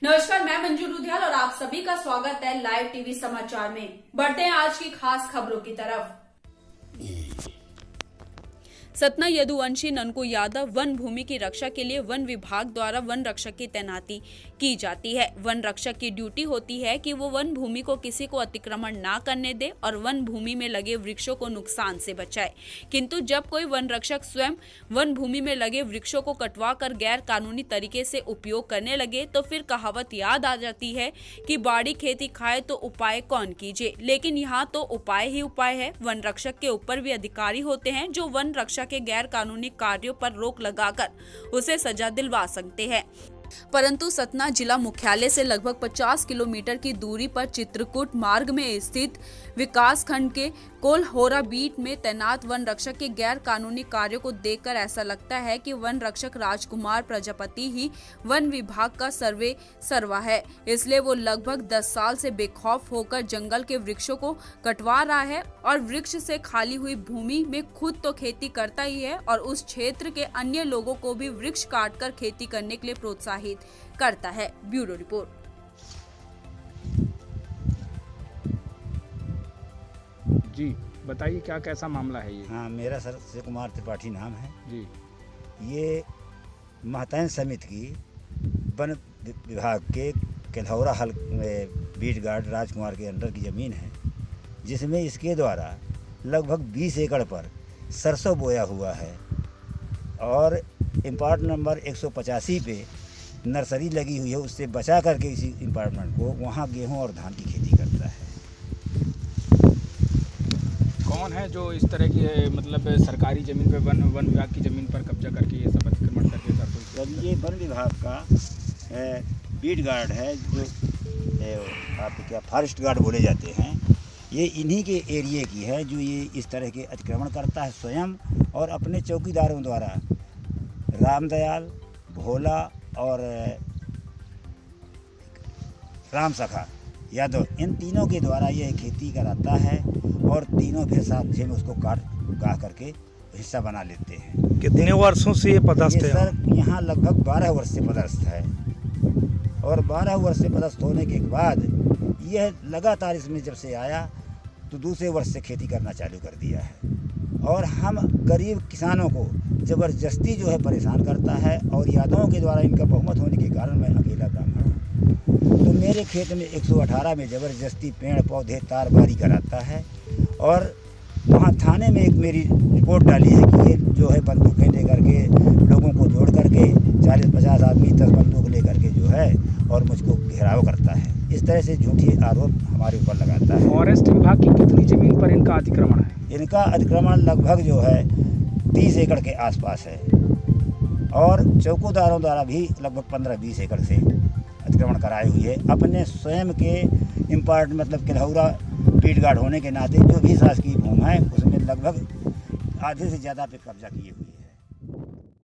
नमस्कार, मैं मंजू लुधियाल और आप सभी का स्वागत है लाइव टीवी समाचार में। बढ़ते हैं आज की खास खबरों की तरफ। सतना यदुवंशी ननकू यादव वन भूमि की रक्षा के लिए वन विभाग द्वारा वन रक्षक की तैनाती की जाती है। वन रक्षक की ड्यूटी होती है कि वो वन भूमि को किसी को अतिक्रमण ना करने दे और वन भूमि में लगे वृक्षों को नुकसान से बचाए। किंतु जब कोई वन रक्षक स्वयं वन भूमि में लगे वृक्षों को कटवा कर गैर कानूनी तरीके से उपयोग करने लगे तो फिर कहावत याद आ जाती है कि बाड़ी खेती खाए तो उपाय कौन कीजिए। लेकिन यहाँ तो उपाय ही उपाय है। वन रक्षक के ऊपर भी अधिकारी होते हैं जो वन रक्षक के गैर कानूनी कार्यों पर रोक लगाकर उसे सजा दिलवा सकते हैं। परंतु सतना जिला मुख्यालय से लगभग 50 किलोमीटर की दूरी पर चित्रकूट मार्ग में स्थित विकास खंड के कोल्होरा बीट में तैनात वन रक्षक के गैर कानूनी कार्यों को देखकर ऐसा लगता है कि वन रक्षक राजकुमार प्रजापति ही वन विभाग का सर्वा है। इसलिए वो लगभग 10 साल से बेखौफ होकर जंगल के वृक्षों को कटवा रहा है और वृक्ष से खाली हुई भूमि में खुद तो खेती करता ही है और उस क्षेत्र के अन्य लोगों को भी वृक्ष काटकर खेती करने के लिए प्रोत्साहित करता है। Bureau report. जी बताइए क्या कैसा मामला है ये? हाँ, मेरा सर शिव कुमार त्रिपाठी नाम है जी। ये महतैन समिति की वन विभाग के केल्हौरा हल बीट गार्ड राजकुमार के अंडर की ज़मीन है, जिसमें इसके द्वारा लगभग 20 एकड़ पर सरसों बोया हुआ है और इम्पार्ट नंबर 185 पे नर्सरी लगी हुई है। उससे बचा करके इसी इम्पार्टमेंट को वहाँ गेहूं और धान की खेती करता है। कौन है जो इस तरह की मतलब सरकारी ज़मीन पे वन विभाग की ज़मीन पर कब्जा करके ये सब अतिक्रमण करके जब ये वन विभाग का बीट गार्ड है, जो आप क्या फॉरेस्ट गार्ड बोले जाते हैं, ये इन्हीं के एरिए की है जो ये इस तरह के अतिक्रमण करता है स्वयं और अपने चौकीदारों द्वारा रामदयाल, भोला और राम सखा यादव, इन तीनों के द्वारा यह खेती कराता है और तीनों फिर साथ में उसको काट करके हिस्सा बना लेते हैं। कितने वर्षों से ये पदस्थ है? सर यहाँ लगभग 12 वर्ष से पदस्थ है और 12 वर्ष से पदस्थ होने के बाद यह लगातार इसमें जब से आया तो दूसरे वर्ष से खेती करना चालू कर दिया है और हम गरीब किसानों को ज़बरदस्ती जो है परेशान करता है। और यादवों के द्वारा इनका बहुमत होने के कारण मैं अकेला ब्राह्मण हूँ, तो मेरे खेत में 118 में ज़बरदस्ती पेड़ पौधे तारबारी कराता है और वहाँ थाने में एक मेरी रिपोर्ट डाली है कि ये जो है बंदूकें लेकर के लोगों को जोड़ करके 40-50 आदमी 10 बंदूक लेकर के जो है और मुझको घेराव करता है। इस तरह से झूठी आरोप हमारे ऊपर लगाता है। फॉरेस्ट विभाग की कितनी ज़मीन पर इनका अतिक्रमण है? इनका अतिक्रमण लगभग जो है 30 एकड़ के आसपास है और चौकीदारों द्वारा भी लगभग 15-20 एकड़ से अतिक्रमण कराई हुई है। अपने स्वयं के इम्पार्ट मतलब केल्हौरा बीट गार्ड होने के नाते जो भी शासकीय भूमि है उसमें लगभग आधे से ज़्यादा पे कब्जा किए हुए।